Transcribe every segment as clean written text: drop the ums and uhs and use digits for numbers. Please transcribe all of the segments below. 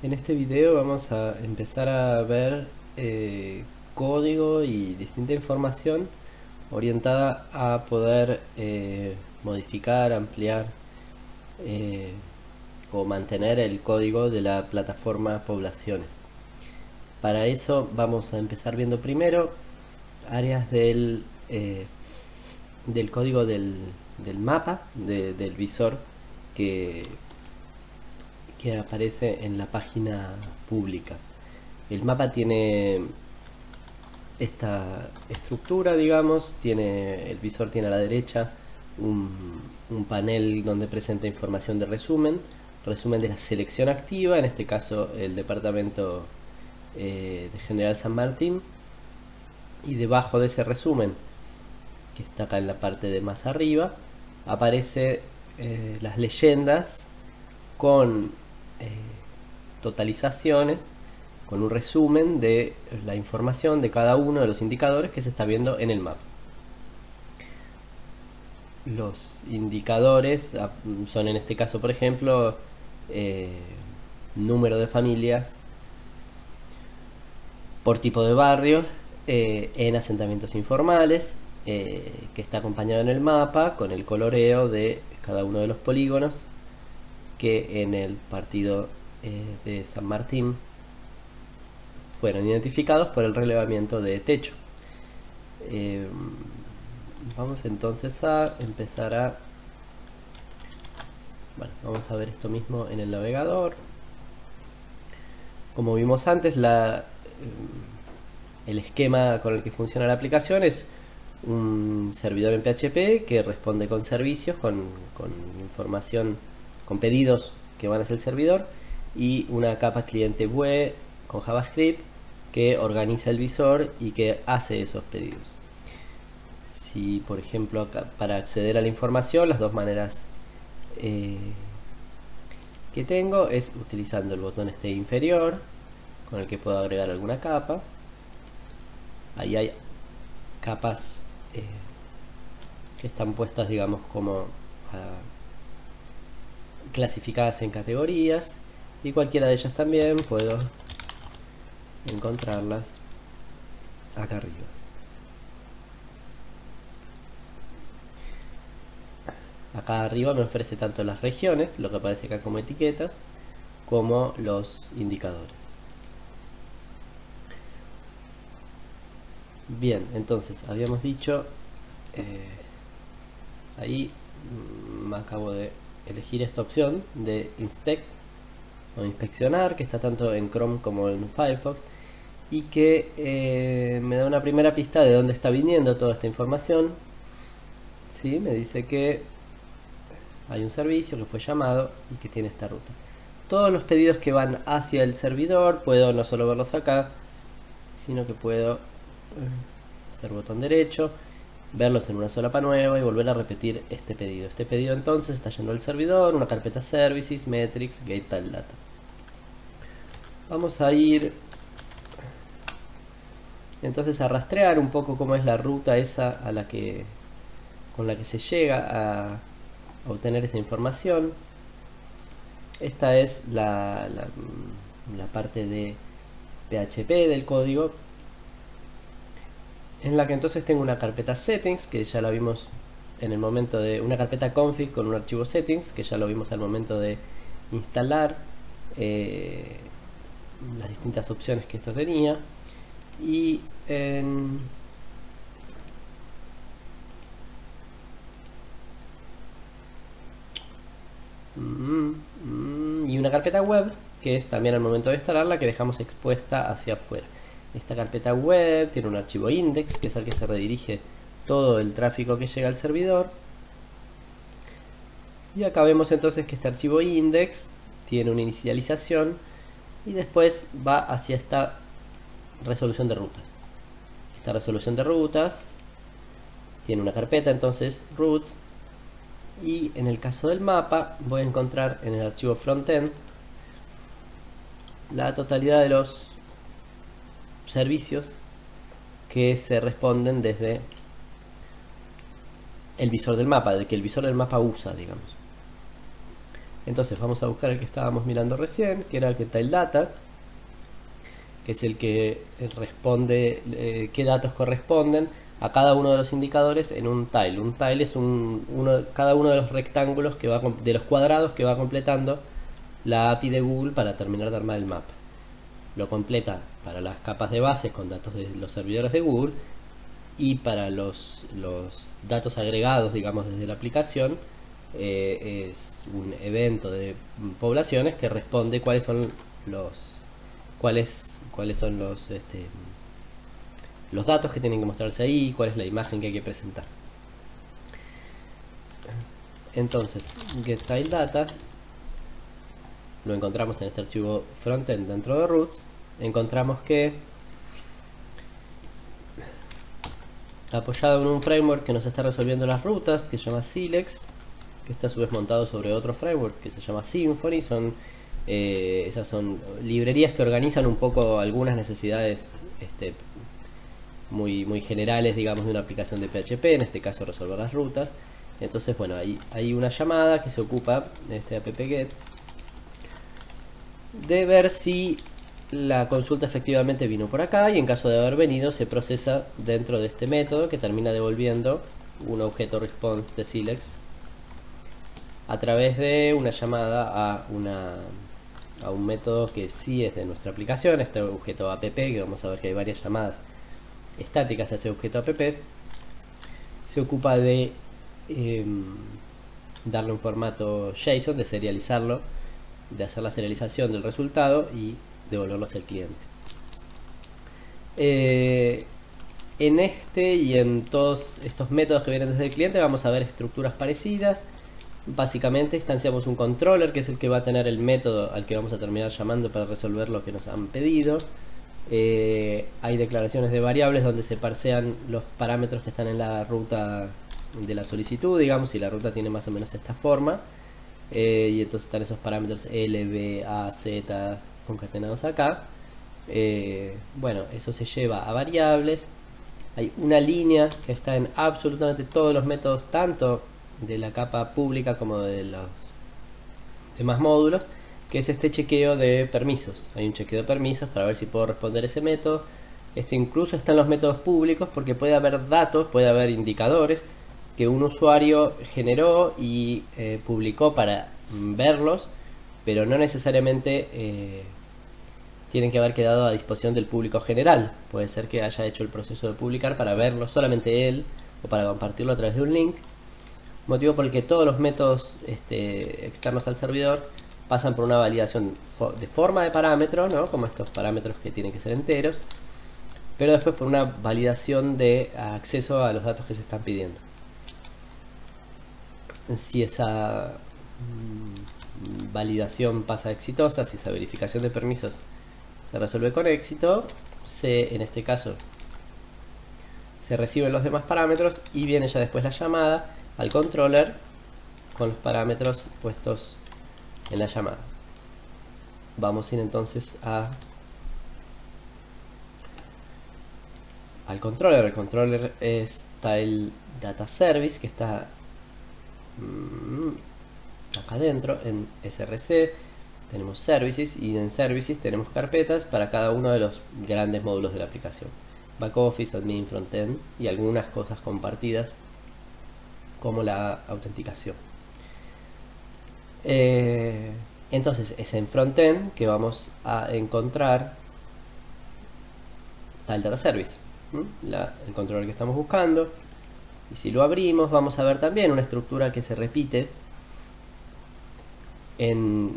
En este video vamos a empezar a ver código y distinta información orientada a poder modificar, ampliar eh, o mantener el código de la plataforma Poblaciones. Para eso vamos a empezar viendo primero áreas del código del mapa, del visor que, que aparece en la página pública. El mapa tiene esta estructura, digamos, el visor tiene a la derecha un panel donde presenta información de resumen de la selección activa, en este caso el departamento de General San Martín, y debajo de ese resumen, que está acá en la parte de más arriba, aparece las leyendas con eh, totalizaciones, con un resumen de la información de cada uno de los indicadores que se está viendo en el mapa. Los indicadores son en este caso, por ejemplo, eh, número de familias por tipo de barrio en asentamientos informales, que está acompañado en el mapa con el coloreo de cada uno de los polígonos que en el partido de San Martín fueron identificados por el relevamiento de techo. Eh, Vamos entonces a empezar a... Bueno, vamos a ver esto mismo en el navegador. Como vimos antes, el esquema con el que funciona la aplicación es un servidor en PHP que responde con servicios, con información, con pedidos que van hacia el servidor, y una capa cliente web con JavaScript que organiza el visor y que hace esos pedidos. Si, por ejemplo, acá, para acceder a la información, las dos maneras eh, que tengo es utilizando el botón este inferior, con el que puedo agregar alguna capa. Ahí hay capas que están puestas, digamos, como clasificadas en categorías, y cualquiera de ellas también puedo encontrarlas acá arriba. Acá arriba me ofrece tanto las regiones, lo que aparece acá como etiquetas, como los indicadores. Bien, entonces habíamos dicho, eh, ahí me acabo de elegir esta opción de Inspect o inspeccionar, que está tanto en Chrome como en Firefox, y que me da una primera pista de dónde está viniendo toda esta información. ¿Sí? Me dice que hay un servicio que fue llamado y que tiene esta ruta. Todos los pedidos que van hacia el servidor puedo no solo verlos acá, sino que puedo hacer botón derecho, verlos en una solapa nueva y volver a repetir este pedido. Este pedido entonces está yendo al servidor, una carpeta services, metrics, get tal data. Vamos a ir entonces a rastrear un poco cómo es la ruta esa con la que se llega a obtener esa información. Esta es la parte de PHP del código, en la que entonces tengo una carpeta settings, que ya la vimos en el momento de... una carpeta config con un archivo settings, que ya lo vimos al momento de instalar las distintas opciones que esto tenía. Y y una carpeta web, que es también al momento de instalarla, que dejamos expuesta hacia afuera. Esta carpeta web tiene un archivo index, que es al que se redirige todo el tráfico que llega al servidor. Y acá vemos entonces que este archivo index tiene una inicialización y después va hacia esta resolución de rutas. Esta resolución de rutas tiene una carpeta, entonces routes, y en el caso del mapa voy a encontrar en el archivo frontend la totalidad de los servicios que se responden desde el visor del mapa, de que el visor del mapa usa, digamos. Entonces vamos a buscar el que estábamos mirando recién, que era el GetTileData, que es el que responde qué datos corresponden a cada uno de los indicadores en un tile. Un tile es cada uno de los rectángulos de los cuadrados que va completando la API de Google para terminar de armar el mapa. Lo completa para las capas de base con datos de los servidores de Google, y para los datos agregados, digamos, desde la aplicación, es un evento de poblaciones que responde cuáles son los datos que tienen que mostrarse ahí, cuál es la imagen que hay que presentar. Entonces, GetTileData lo encontramos en este archivo frontend dentro de roots. Encontramos que, apoyado en un framework que nos está resolviendo las rutas, que se llama Silex, que está a su vez montado sobre otro framework que se llama Symfony. Esas son librerías que organizan un poco algunas necesidades muy generales, digamos, de una aplicación de PHP, en este caso resolver las rutas. Entonces, bueno, hay una llamada que se ocupa de este app-get de ver si la consulta efectivamente vino por acá, y en caso de haber venido se procesa dentro de este método que termina devolviendo un objeto response de Silex a través de una llamada a un método que sí es de nuestra aplicación, este objeto app, que vamos a ver que hay varias llamadas estáticas a ese objeto app. Se ocupa de darle un formato JSON, de serializarlo, de hacer la serialización del resultado y devolverlo hacia el cliente. En este y en todos estos métodos que vienen desde el cliente vamos a ver estructuras parecidas. Básicamente instanciamos un controller, que es el que va a tener el método al que vamos a terminar llamando para resolver lo que nos han pedido. Hay declaraciones de variables donde se parsean los parámetros que están en la ruta de la solicitud, digamos, si la ruta tiene más o menos esta forma. Y entonces están esos parámetros L, B, A, Z concatenados acá. Bueno, eso se lleva a variables. Hay una línea que está en absolutamente todos los métodos, tanto de la capa pública como de los demás módulos, que es este chequeo de permisos. Hay un chequeo de permisos para ver si puedo responder ese método. Incluso está en los métodos públicos, porque puede haber datos, puede haber indicadores que un usuario generó y publicó para verlos, pero no necesariamente tienen que haber quedado a disposición del público general. Puede ser que haya hecho el proceso de publicar para verlo solamente él, o para compartirlo a través de un link, motivo por el que todos los métodos externos al servidor pasan por una validación de forma de parámetro, ¿no? Como estos parámetros que tienen que ser enteros, pero después por una validación de acceso a los datos que se están pidiendo. Si esa validación pasa exitosa, si esa verificación de permisos se resuelve con éxito, en este caso se reciben los demás parámetros y viene ya después la llamada al controller con los parámetros puestos en la llamada. Vamos a ir entonces al controller. El controller está el data service, que está acá adentro en src. Tenemos services, y en services tenemos carpetas para cada uno de los grandes módulos de la aplicación: back office, admin, frontend y algunas cosas compartidas como la autenticación. Entonces es en frontend que vamos a encontrar al data service, el controller que estamos buscando. Y si lo abrimos vamos a ver también una estructura que se repite en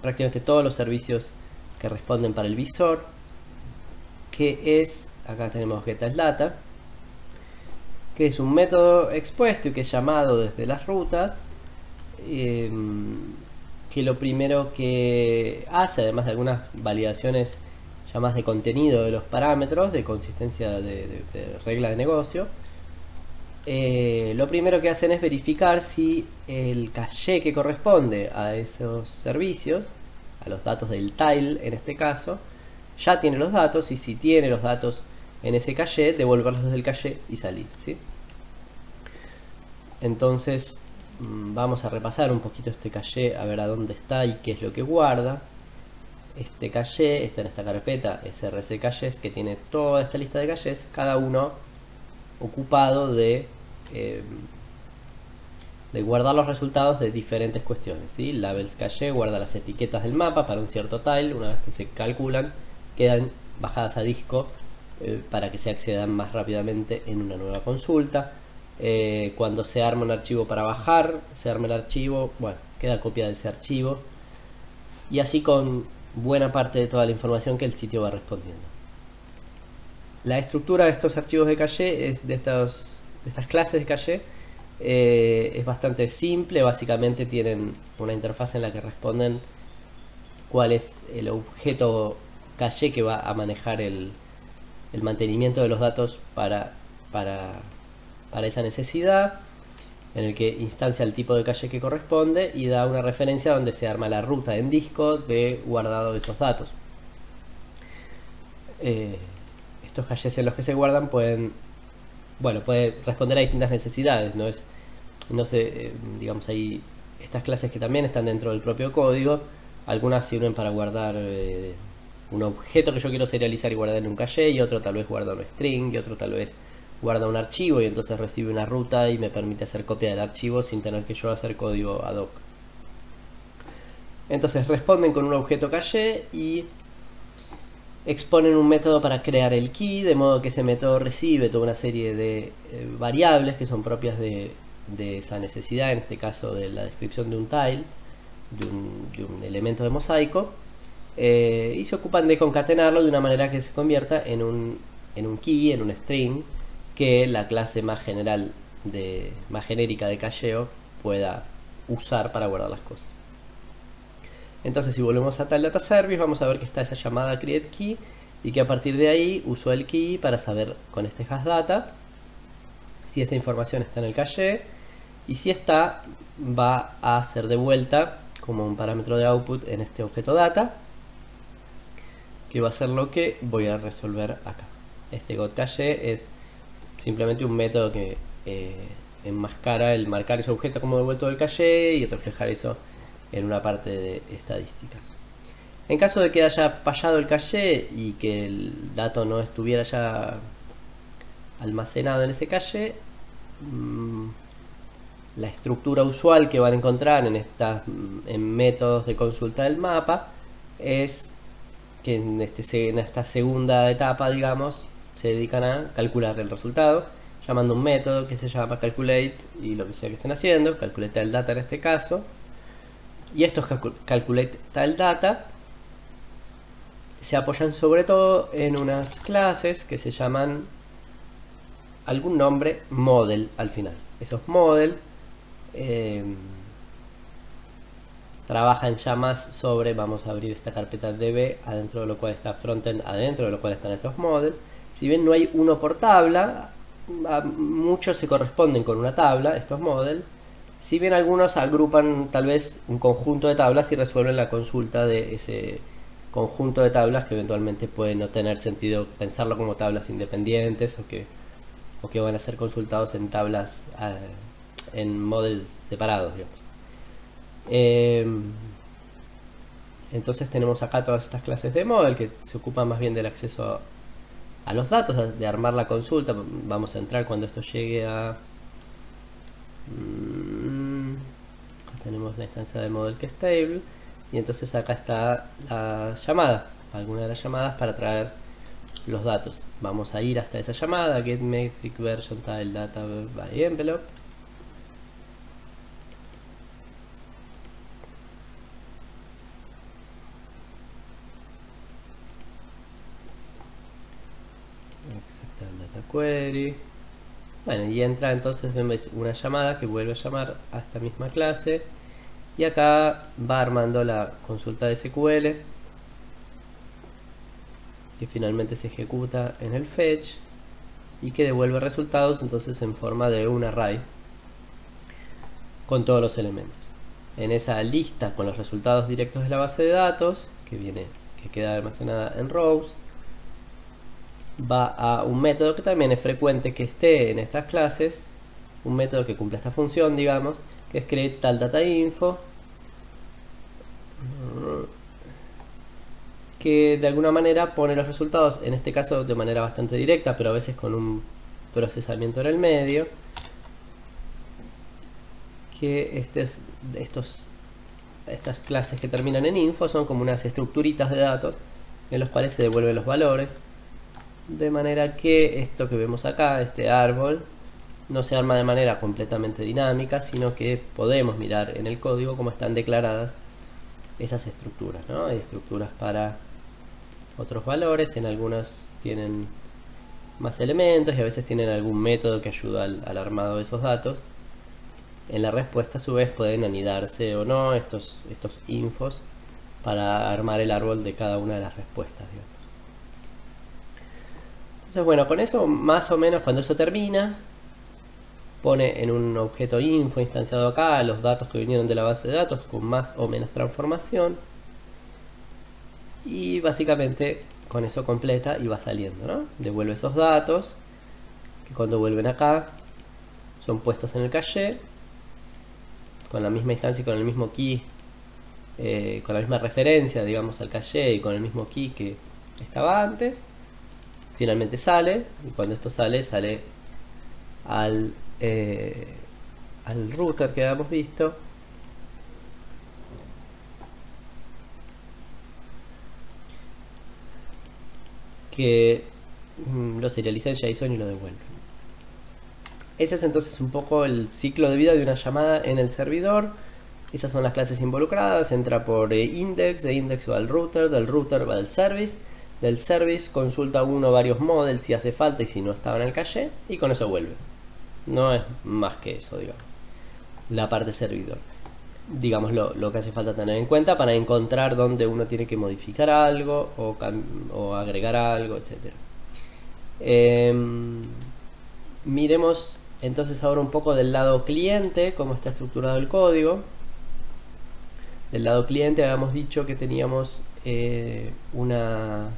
prácticamente todos los servicios que responden para el visor, que es, acá tenemos GetTileData, que es un método expuesto y que es llamado desde las rutas, que lo primero que hace, además de algunas validaciones llamadas de contenido de los parámetros, de consistencia de regla de negocio, lo primero que hacen es verificar si el caché que corresponde a esos servicios, a los datos del tile en este caso, ya tiene los datos, y si tiene los datos en ese caché, devolverlos desde el caché y salir, ¿sí? Entonces vamos a repasar un poquito este caché, a ver a dónde está y qué es lo que guarda. Este caché está en esta carpeta src cachés, que tiene toda esta lista de cachés, cada uno ocupado de guardar los resultados de diferentes cuestiones, ¿sí? Labels caché guarda las etiquetas del mapa para un cierto tile. Una vez que se calculan, quedan bajadas a disco para que se accedan más rápidamente en una nueva consulta. Cuando se arma un archivo para bajar, se arma el archivo, bueno, queda copia de ese archivo, y así con buena parte de toda la información que el sitio va respondiendo. La estructura de estos archivos de caché, de estas clases de caché, es bastante simple. Básicamente tienen una interfaz en la que responden cuál es el objeto caché que va a manejar el mantenimiento de los datos para esa necesidad, en el que instancia el tipo de caché que corresponde y da una referencia donde se arma la ruta en disco de guardado de esos datos. Estos cachés en los que se guardan puede responder a distintas necesidades. Digamos, hay estas clases que también están dentro del propio código. Algunas sirven para guardar un objeto que yo quiero serializar y guardar en un caché, y otro tal vez guarda un string, y otro tal vez guarda un archivo y entonces recibe una ruta y me permite hacer copia del archivo sin tener que yo hacer código ad hoc. Entonces responden con un objeto caché y exponen un método para crear el key, de modo que ese método recibe toda una serie de variables que son propias de esa necesidad, en este caso de la descripción de un tile, de un elemento de mosaico, y se ocupan de concatenarlo de una manera que se convierta en un key, en un string, que la clase más genérica de cacheo pueda usar para guardar las cosas. Entonces, si volvemos a tal data service, vamos a ver que está esa llamada create key, y que a partir de ahí uso el key para saber con este hash data si esta información está en el caché, y si está, va a ser devuelta como un parámetro de output en este objeto data, que va a ser lo que voy a resolver acá. Este getCache es simplemente un método que enmascara el marcar ese objeto como devuelto del caché y reflejar eso en una parte de estadísticas. En caso de que haya fallado el caché y que el dato no estuviera ya almacenado en ese caché, la estructura usual que van a encontrar en métodos de consulta del mapa es que en esta segunda etapa, digamos, se dedican a calcular el resultado, llamando un método que se llama calculate y lo que sea que estén haciendo, calculate el data en este caso. Y estos calculate tal data se apoyan sobre todo en unas clases que se llaman algún nombre model al final. Esos model trabajan ya más sobre, vamos a abrir esta carpeta db, adentro de lo cual está frontend, adentro de lo cual están estos model. Si bien no hay uno por tabla, muchos se corresponden con una tabla, estos model. Si bien algunos agrupan tal vez un conjunto de tablas y resuelven la consulta de ese conjunto de tablas, que eventualmente puede no tener sentido pensarlo como tablas independientes o que van a ser consultados en tablas, en models separados, digamos. Entonces tenemos acá todas estas clases de model que se ocupan más bien del acceso a los datos, de armar la consulta. Vamos a entrar cuando esto llegue a... tenemos la instancia de model que es stable, y entonces acá está la llamada, alguna de las llamadas para traer los datos. Vamos a ir hasta esa llamada, get metric version tile data by envelope. Data query. Bueno, y entra, entonces vemos una llamada que vuelve a llamar a esta misma clase, y acá va armando la consulta de SQL que finalmente se ejecuta en el fetch y que devuelve resultados entonces en forma de un array con todos los elementos. En esa lista con los resultados directos de la base de datos que queda almacenada en rows, va a un método que también es frecuente que esté en estas clases, un método que cumple esta función, digamos, que es create tal data info, que de alguna manera pone los resultados, en este caso de manera bastante directa, pero a veces con un procesamiento en el medio, que estas clases que terminan en info son como unas estructuritas de datos en los cuales se devuelven los valores, de manera que esto que vemos acá, este árbol, no se arma de manera completamente dinámica, sino que podemos mirar en el código cómo están declaradas esas estructuras, ¿no? Hay estructuras para otros valores, en algunos tienen más elementos y a veces tienen algún método que ayuda al armado de esos datos. En la respuesta a su vez pueden anidarse o no estos infos para armar el árbol de cada una de las respuestas, digamos. Entonces bueno, con eso más o menos cuando eso termina, pone en un objeto info instanciado acá los datos que vinieron de la base de datos con más o menos transformación, y básicamente con eso completa y va saliendo, ¿no? Devuelve esos datos que cuando vuelven acá son puestos en el caché con la misma instancia y con el mismo key, con la misma referencia, digamos, al caché y con el mismo key que estaba antes. Finalmente sale, y cuando esto sale al router que habíamos visto, que lo serializa en JSON y lo devuelve. Ese es entonces un poco el ciclo de vida de una llamada en el servidor. Esas son las clases involucradas. Entra por index, de index va al router, del router va al service, del service consulta uno o varios models si hace falta y si no estaba en el caché, y con eso vuelve. No es más que eso, digamos, la parte servidor. Digamos lo que hace falta tener en cuenta para encontrar dónde uno tiene que modificar algo o agregar algo, etc. Miremos entonces ahora un poco del lado cliente, cómo está estructurado el código. Del lado cliente habíamos dicho que teníamos una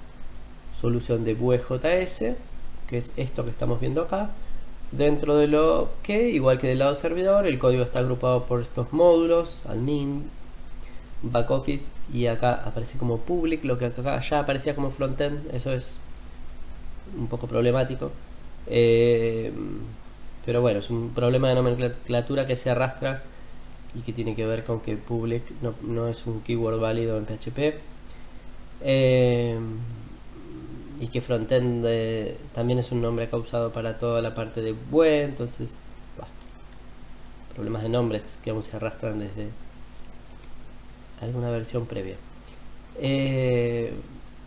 solución de Vue.js, que es esto que estamos viendo acá. Dentro de lo que, igual que del lado servidor, el código está agrupado por estos módulos, admin, backoffice, y acá aparece como public, lo que acá ya aparecía como frontend. Eso es un poco problemático, pero bueno, es un problema de nomenclatura que se arrastra y que tiene que ver con que public no es un keyword válido en PHP, y que frontend también es un nombre causado para toda la parte de Vue. Entonces, problemas de nombres que aún se arrastran desde alguna versión previa.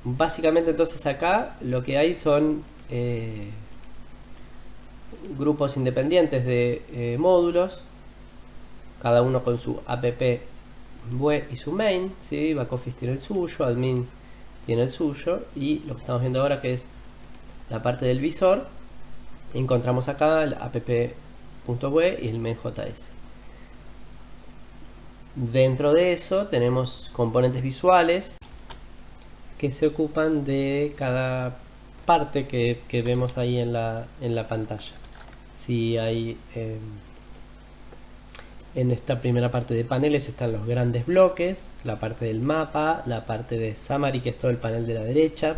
Básicamente entonces acá lo que hay son grupos independientes de módulos, cada uno con su app Vue y su main, ¿sí? Backoffice tiene el suyo, admin tiene el suyo, y lo que estamos viendo ahora, que es la parte del visor, encontramos acá el app.vue y el main.js. Dentro de eso tenemos componentes visuales que se ocupan de cada parte que vemos ahí en la pantalla. Si hay en esta primera parte de paneles están los grandes bloques, la parte del mapa, la parte de summary, que es todo el panel de la derecha,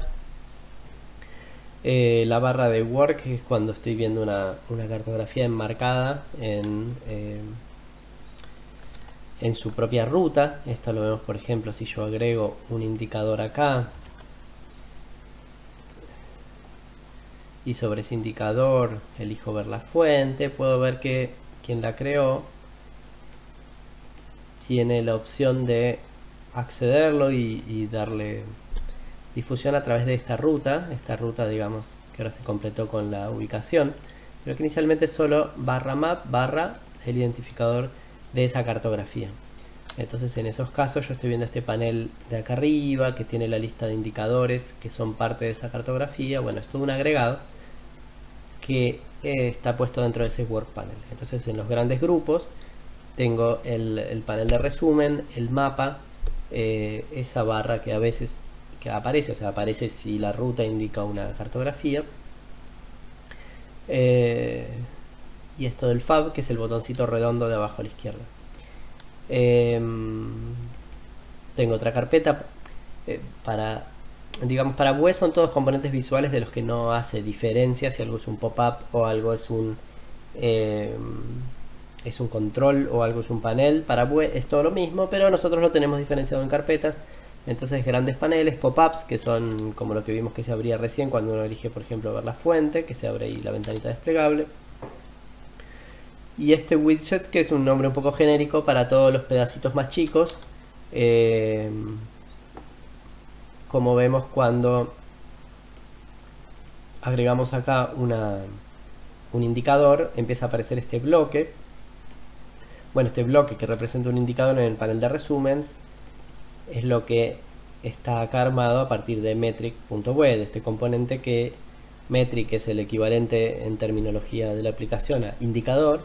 la barra de work, que es cuando estoy viendo una cartografía enmarcada en su propia ruta. Esto lo vemos, por ejemplo, si yo agrego un indicador acá y sobre ese indicador elijo ver la fuente, puedo ver que quien la creó tiene la opción de accederlo y darle difusión a través de esta ruta, digamos que ahora se completó con la ubicación, pero que inicialmente solo barra map barra el identificador de esa cartografía. Entonces en esos casos yo estoy viendo este panel de acá arriba que tiene la lista de indicadores que son parte de esa cartografía. Bueno, es todo un agregado que está puesto dentro de ese work panel. Entonces en los grandes grupos tengo el panel de resumen, el mapa, esa barra que a veces aparece, o sea, aparece si la ruta indica una cartografía, y esto del fab, que es el botoncito redondo de abajo a la izquierda. Tengo otra carpeta para, digamos, para Vue son todos componentes visuales de los que no hace diferencia si algo es un pop-up o algo es un control o algo es un panel. Para Vue es todo lo mismo, pero nosotros lo tenemos diferenciado en carpetas. Entonces grandes paneles, pop-ups, que son como lo que vimos que se abría recién cuando uno elige, por ejemplo, ver la fuente, que se abre ahí la ventanita desplegable. Y este widget, que es un nombre un poco genérico para todos los pedacitos más chicos, como vemos cuando agregamos acá un indicador, empieza a aparecer este bloque. Bueno, este bloque que representa un indicador en el panel de resúmenes es lo que está acá armado a partir de metric.vue, de este componente que metric es el equivalente en terminología de la aplicación a indicador.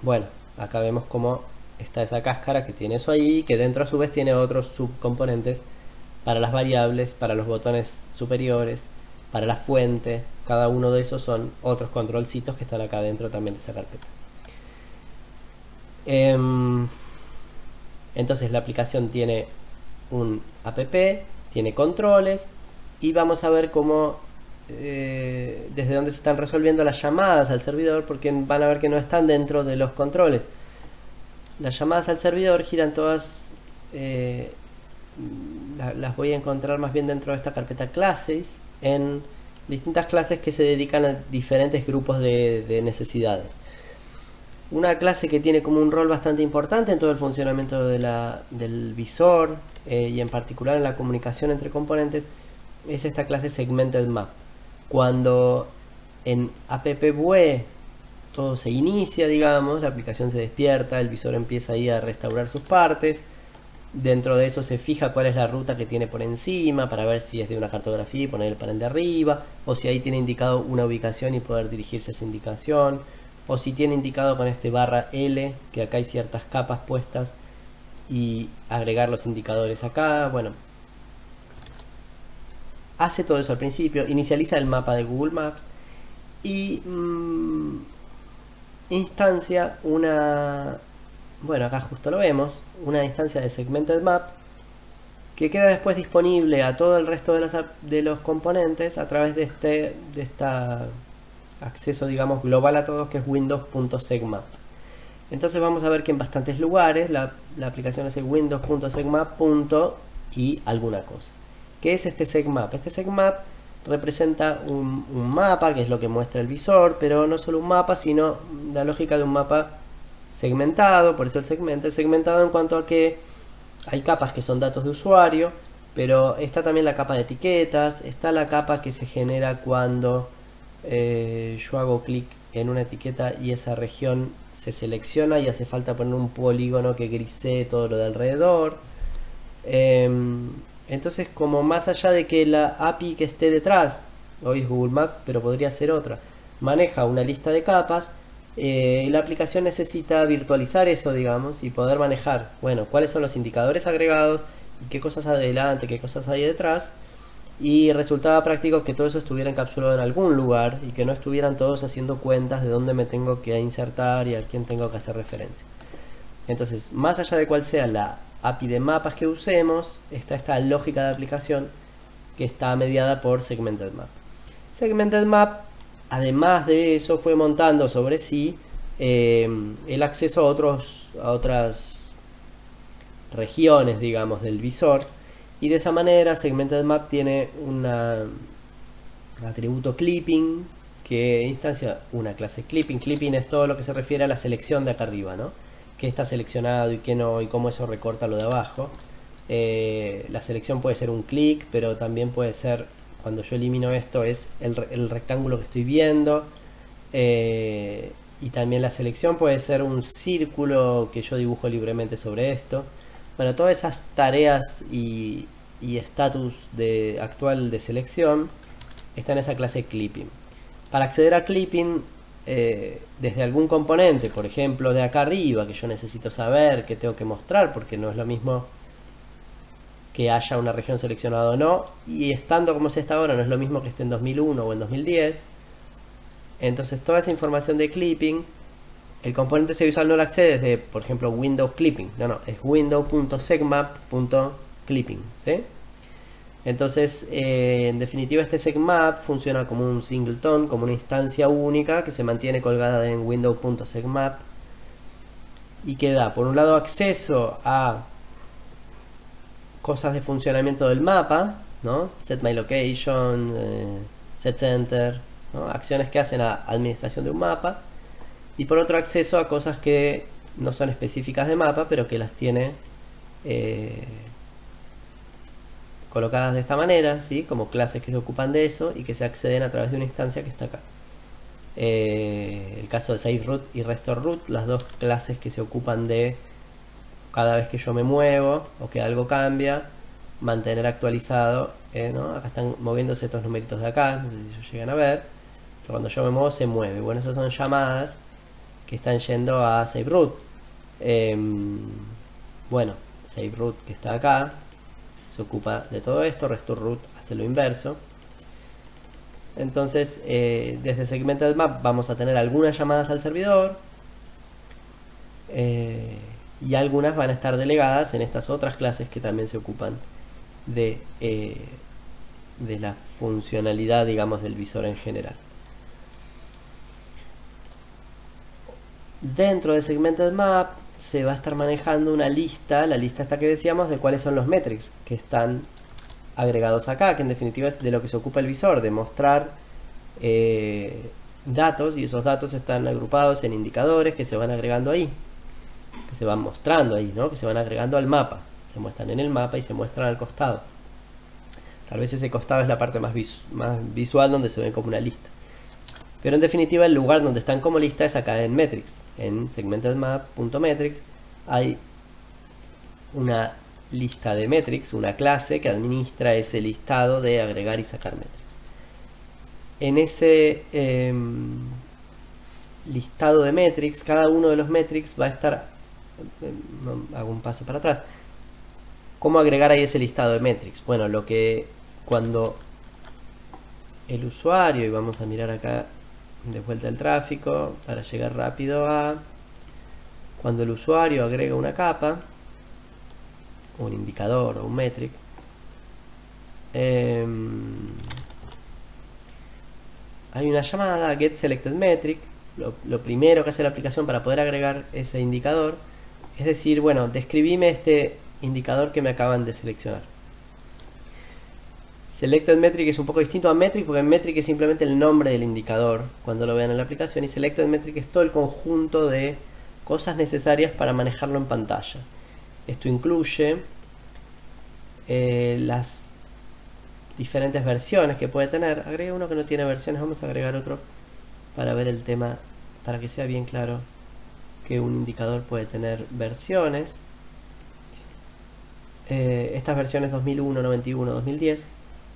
Bueno, acá vemos cómo está esa cáscara que tiene eso ahí, que dentro a su vez tiene otros subcomponentes para las variables, para los botones superiores, para la fuente. Cada uno de esos son otros controlcitos que están acá dentro también de esa carpeta. Entonces la aplicación tiene un app, tiene controles y vamos a ver cómo desde dónde se están resolviendo las llamadas al servidor, porque van a ver que no están dentro de los controles. Las llamadas al servidor giran todas, las voy a encontrar más bien dentro de esta carpeta clases, en distintas clases que se dedican a diferentes grupos de necesidades. Una clase que tiene como un rol bastante importante en todo el funcionamiento del visor y en particular en la comunicación entre componentes es esta clase SegmentedMap. Cuando en AppVue todo se inicia, digamos, la aplicación se despierta, el visor empieza ahí a restaurar sus partes. Dentro de eso se fija cuál es la ruta que tiene por encima para ver si es de una cartografía y poner el panel de arriba, o si ahí tiene indicado una ubicación y poder dirigirse a esa indicación, o si tiene indicado con este barra L que acá hay ciertas capas puestas y agregar los indicadores acá. Bueno, hace todo eso al principio, inicializa el mapa de Google Maps y instancia una, bueno, acá justo lo vemos, una instancia de SegmentedMap que queda después disponible a todo el resto de los componentes a través de esta acceso, digamos, global a todos, que es windows.segmap. Entonces vamos a ver que en bastantes lugares la aplicación hace windows.segmap y alguna cosa. ¿Qué es este segmap? Este segmap representa un mapa, que es lo que muestra el visor, pero no solo un mapa, sino la lógica de un mapa segmentado, por eso el segmentado en cuanto a que hay capas que son datos de usuario, pero está también la capa de etiquetas, está la capa que se genera cuando yo hago clic en una etiqueta y esa región se selecciona y hace falta poner un polígono que grisee todo lo de alrededor. Entonces, como más allá de que la API que esté detrás, hoy es Google Maps, pero podría ser otra, maneja una lista de capas, la aplicación necesita virtualizar eso, digamos, y poder manejar, bueno, cuáles son los indicadores agregados, qué cosas adelante, qué cosas hay detrás, y resultaba práctico que todo eso estuviera encapsulado en algún lugar y que no estuvieran todos haciendo cuentas de dónde me tengo que insertar y a quién tengo que hacer referencia. Entonces, más allá de cuál sea la API de mapas que usemos, está esta lógica de aplicación que está mediada por SegmentedMap. SegmentedMap, además de eso, fue montando sobre sí el acceso a otras regiones, digamos, del visor, y de esa manera SegmentedMap tiene un atributo clipping que instancia una clase clipping. Clipping es todo lo que se refiere a la selección de acá arriba, ¿no? Qué está seleccionado y qué no, y cómo eso recorta lo de abajo. La selección puede ser un clic, pero también puede ser, cuando yo elimino esto, es el rectángulo que estoy viendo. Y también la selección puede ser un círculo que yo dibujo libremente sobre esto. Bueno, todas esas tareas y estatus actual de selección está en esa clase clipping. Para acceder a clipping desde algún componente, por ejemplo de acá arriba, que yo necesito saber qué tengo que mostrar, porque no es lo mismo que haya una región seleccionada o no, y estando como se está ahora no es lo mismo que esté en 2001 o en 2010. Entonces toda esa información de clipping el componente ese visual no lo accede desde, por ejemplo, window clipping. No, es window.segmap.clipping, ¿sí? Entonces, en definitiva, este segmap funciona como un singleton, como una instancia única que se mantiene colgada en window.segmap y que da, por un lado, acceso a cosas de funcionamiento del mapa, ¿no? Set my location, set center, ¿no? Acciones que hacen a administración de un mapa. Y por otro, acceso a cosas que no son específicas de mapa, pero que las tiene colocadas de esta manera, ¿sí? Como clases que se ocupan de eso y que se acceden a través de una instancia que está acá. El caso de SaveRoot y RestoreRoot, las dos clases que se ocupan de cada vez que yo me muevo o que algo cambia, mantener actualizado, ¿no? Acá están moviéndose estos numeritos de acá, no sé si se llegan a ver, pero cuando yo me muevo se mueve. Bueno, esas son llamadas que están yendo a SaveRoot. Bueno, SaveRoot que está acá se ocupa de todo esto, RestoreRoot hace lo inverso. Entonces, desde Segmented Map vamos a tener algunas llamadas al servidor y algunas van a estar delegadas en estas otras clases que también se ocupan de la funcionalidad, digamos, del visor en general. Dentro de Segmented Map se va a estar manejando una lista, la lista esta que decíamos, de cuáles son los metrics que están agregados acá, que en definitiva es de lo que se ocupa el visor, de mostrar datos, y esos datos están agrupados en indicadores que se van agregando ahí, que se van mostrando ahí, ¿no? Que se van agregando al mapa, se muestran en el mapa y se muestran al costado. Tal vez ese costado es la parte más visual, donde se ven como una lista. Pero en definitiva el lugar donde están como lista es acá en metrics. En segmentedmap.metrics hay una lista de metrics, una clase que administra ese listado de agregar y sacar metrics. En ese listado de metrics, cada uno de los metrics va a estar, hago un paso para atrás, ¿cómo agregar ahí ese listado de metrics? Bueno, lo que cuando el usuario, y vamos a mirar acá de vuelta el tráfico para llegar rápido a cuando el usuario agrega una capa, un indicador o un metric, hay una llamada getSelectedMetric. Lo primero que hace la aplicación para poder agregar ese indicador es decir, bueno, describime este indicador que me acaban de seleccionar. SelectedMetric es un poco distinto a Metric, porque Metric es simplemente el nombre del indicador cuando lo vean en la aplicación, y SelectedMetric es todo el conjunto de cosas necesarias para manejarlo en pantalla. Esto incluye las diferentes versiones que puede tener. Agrega uno que no tiene versiones, vamos a agregar otro para ver el tema, para que sea bien claro que un indicador puede tener versiones. Estas versiones 2001, 91, 2010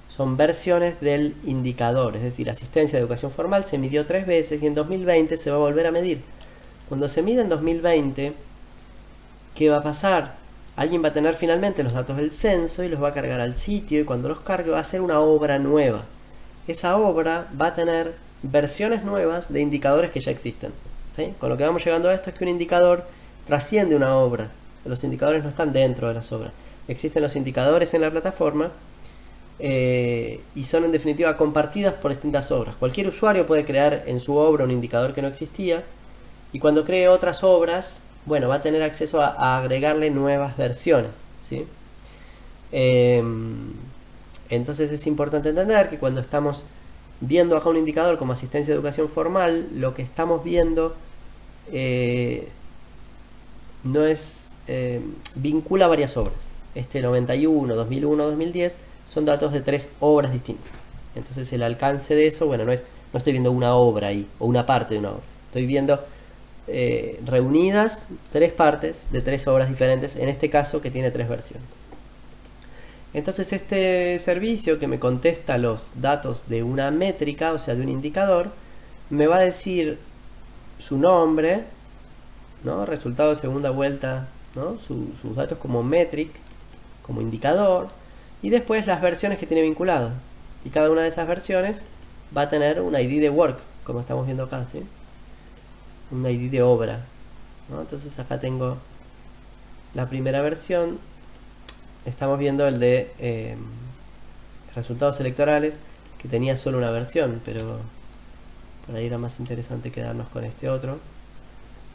son versiones del indicador, es decir, asistencia de educación formal se midió 3 veces y en 2020 se va a volver a medir. Cuando se mide en 2020, ¿qué va a pasar? Alguien va a tener finalmente los datos del censo y los va a cargar al sitio, y cuando los cargue va a hacer una obra nueva. Esa obra va a tener versiones nuevas de indicadores que ya existen, ¿sí? Con lo que vamos llegando a esto es que un indicador trasciende una obra. Los indicadores no están dentro de las obras. Existen los indicadores en la plataforma y son en definitiva compartidas por distintas obras. Cualquier usuario puede crear en su obra un indicador que no existía, y cuando cree otras obras, bueno, va a tener acceso a agregarle nuevas versiones, ¿sí? Entonces es importante entender que cuando estamos viendo acá un indicador como asistencia de educación formal, lo que estamos viendo no es vincula varias obras. Este 91, 2001, 2010 son datos de 3 obras distintas. Entonces el alcance de eso, bueno, no estoy viendo una obra ahí o una parte de una obra. Estoy viendo reunidas 3 partes de 3 obras diferentes, en este caso que tiene 3 versiones. Entonces este servicio que me contesta los datos de una métrica, o sea de un indicador, me va a decir su nombre, ¿no? Resultado de segunda vuelta, ¿no? Sus datos como metric, como indicador, y después las versiones que tiene vinculado. Y cada una de esas versiones va a tener un ID de work, como estamos viendo acá, ¿sí? un ID de obra, ¿no? Entonces acá tengo la primera versión. Estamos viendo el de resultados electorales, que tenía solo una versión, pero por ahí era más interesante quedarnos con este otro,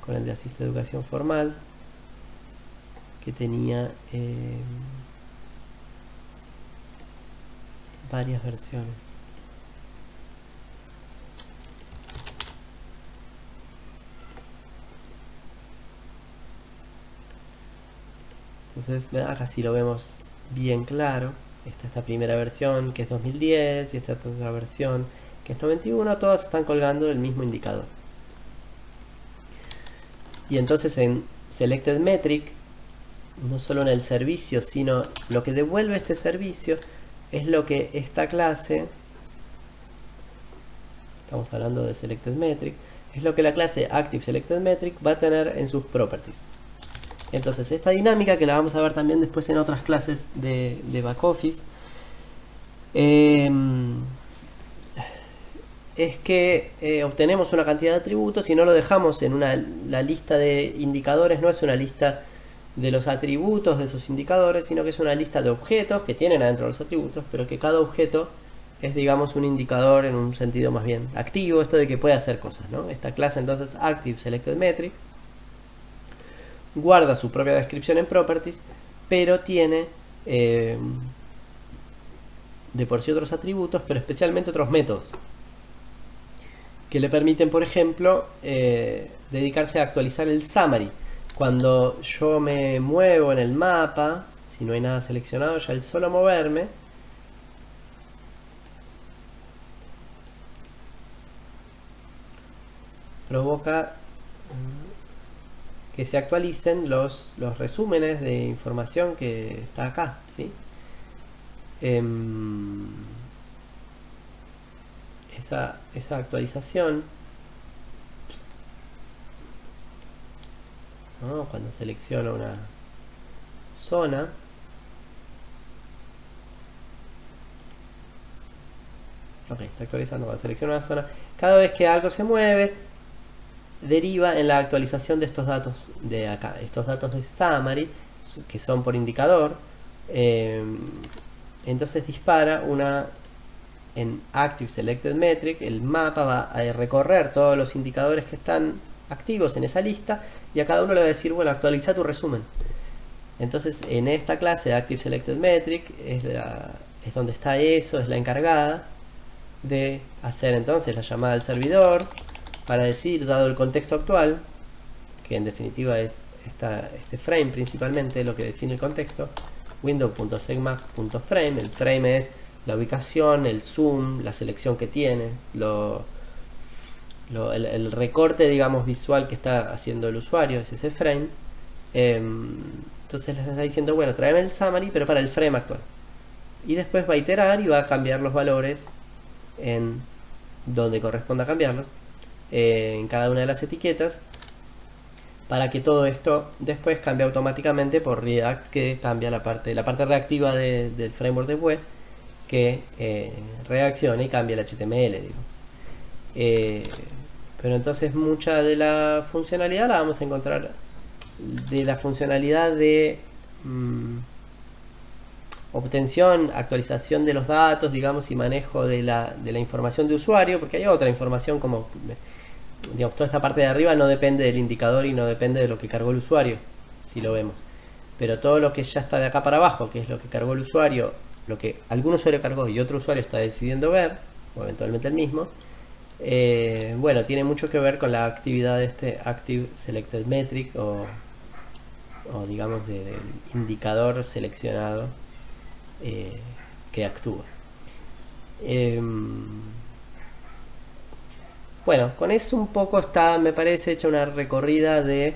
con el de Asiste a Educación Formal, que tenía varias versiones. Entonces acá sí lo vemos bien claro. Esta primera versión que es 2010 y esta otra versión que es 91, todas están colgando el mismo indicador. Y entonces en Selected Metric, no solo en el servicio, sino lo que devuelve este servicio es lo que esta clase, estamos hablando de Selected Metric, es lo que la clase Active Selected Metric va a tener en sus properties. Entonces esta dinámica, que la vamos a ver también después en otras clases de backoffice, es que obtenemos una cantidad de atributos y no lo dejamos en la lista de indicadores, no es una lista de los atributos de esos indicadores, sino que es una lista de objetos que tienen adentro los atributos, pero que cada objeto es, digamos, un indicador en un sentido más bien activo, esto de que puede hacer cosas, ¿no? Esta clase entonces Active Selected Metric guarda su propia descripción en properties, pero tiene de por sí otros atributos, pero especialmente otros métodos que le permiten, por ejemplo, dedicarse a actualizar el summary. Cuando yo me muevo en el mapa, si no hay nada seleccionado, ya el solo moverme provoca que se actualicen los resúmenes de información que está acá, ¿sí? Esa actualización, ¿no? Cuando selecciono una zona, ok, está actualizando. Cuando selecciono una zona, cada vez que algo se mueve, deriva en la actualización de estos datos de acá, estos datos de summary, que son por indicador. Entonces dispara una en Active Selected Metric. El mapa va a recorrer todos los indicadores que están activos en esa lista y a cada uno le va a decir, bueno, actualiza tu resumen. Entonces en esta clase de Active Selected Metric es donde está eso, es la encargada de hacer entonces la llamada al servidor para decir, dado el contexto actual, que en definitiva es este frame principalmente lo que define el contexto, window.segmap.frame. el frame es la ubicación, el zoom, la selección que tiene, el recorte, digamos, visual que está haciendo el usuario, es ese frame. Entonces les está diciendo, bueno, tráeme el summary, pero para el frame actual. Y después va a iterar y va a cambiar los valores en donde corresponda cambiarlos, en cada una de las etiquetas, para que todo esto después cambie automáticamente por React, que cambia la parte reactiva del framework de web, que reacciona y cambia el HTML, digamos. Pero entonces mucha de la funcionalidad la vamos a encontrar de la funcionalidad de obtención, actualización de los datos, digamos, y manejo de la información de usuario, porque hay otra información como, digamos, toda esta parte de arriba no depende del indicador y no depende de lo que cargó el usuario, si lo vemos. Pero todo lo que ya está de acá para abajo, que es lo que cargó el usuario, lo que algún usuario cargó y otro usuario está decidiendo ver, o eventualmente el mismo, bueno, tiene mucho que ver con la actividad de este Active Selected Metric o digamos del indicador seleccionado que actúa. Bueno, con eso un poco está, me parece, hecha una recorrida de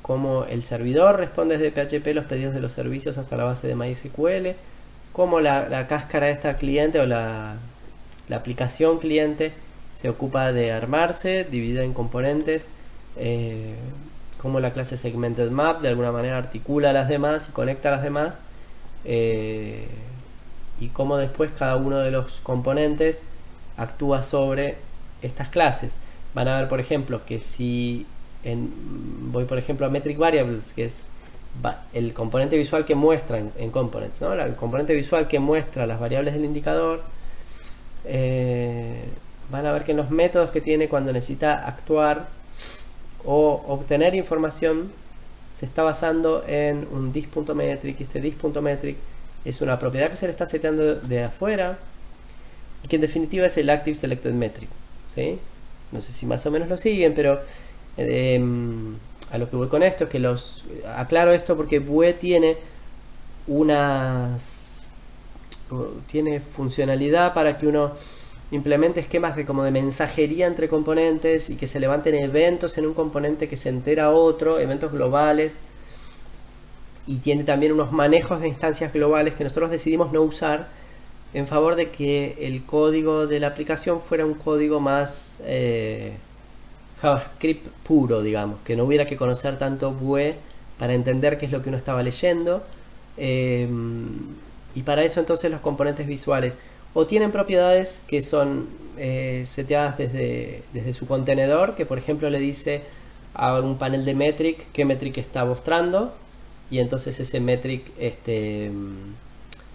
cómo el servidor responde desde PHP los pedidos de los servicios hasta la base de MySQL, cómo la cáscara de esta cliente o la aplicación cliente se ocupa de armarse, dividida en componentes, cómo la clase Segmented Map de alguna manera articula a las demás y conecta a las demás, y cómo después cada uno de los componentes actúa sobre estas clases. van a ver, por ejemplo, que si voy, por ejemplo, a Metric Variables, que es el componente visual que muestra en Components, ¿no? El componente visual que muestra las variables del indicador, van a ver que en los métodos que tiene cuando necesita actuar o obtener información, se está basando en un dis.metric, y este dis.metric es una propiedad que se le está seteando de afuera y que en definitiva es el Active Selected Metric, ¿sí? No sé si más o menos lo siguen, pero a lo que voy con esto es que aclaro esto porque Vue tiene tiene funcionalidad para que uno implemente esquemas como de mensajería entre componentes y que se levanten eventos en un componente que se entera a otro, eventos globales, y tiene también unos manejos de instancias globales que nosotros decidimos no usar en favor de que el código de la aplicación fuera un código más JavaScript puro, digamos, que no hubiera que conocer tanto Vue para entender qué es lo que uno estaba leyendo. Y para eso entonces los componentes visuales o tienen propiedades que son seteadas desde su contenedor, que por ejemplo le dice a un panel de metric qué metric está mostrando, y entonces ese metric,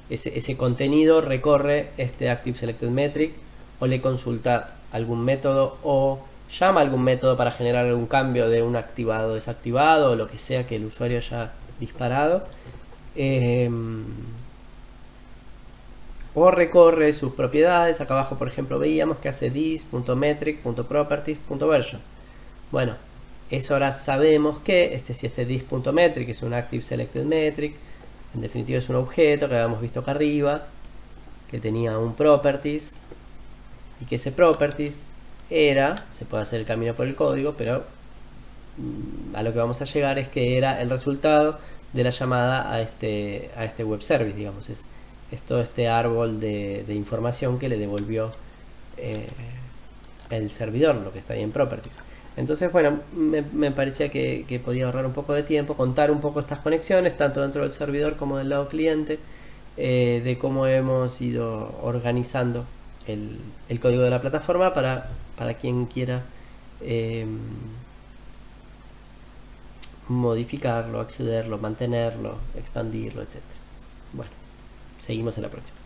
ese contenido recorre este Active Selected Metric, o le consulta algún método o llama algún método para generar algún cambio de un activado desactivado o lo que sea que el usuario haya disparado, o recorre sus propiedades. Acá abajo por ejemplo veíamos que hace dis.metric.properties.versions. Bueno, eso ahora sabemos que si este dis.metric es un Active Selected Metric, en definitiva es un objeto que habíamos visto acá arriba, que tenía un properties, y que ese properties se puede hacer el camino por el código, pero a lo que vamos a llegar es que era el resultado de la llamada a este web service, digamos. Es todo este árbol de información que le devolvió el servidor, lo que está ahí en properties. Entonces, bueno, me parecía que podía ahorrar un poco de tiempo, contar un poco estas conexiones, tanto dentro del servidor como del lado cliente, de cómo hemos ido organizando el código de la plataforma para quien quiera modificarlo, accederlo, mantenerlo, expandirlo, etc. Bueno, seguimos en la próxima.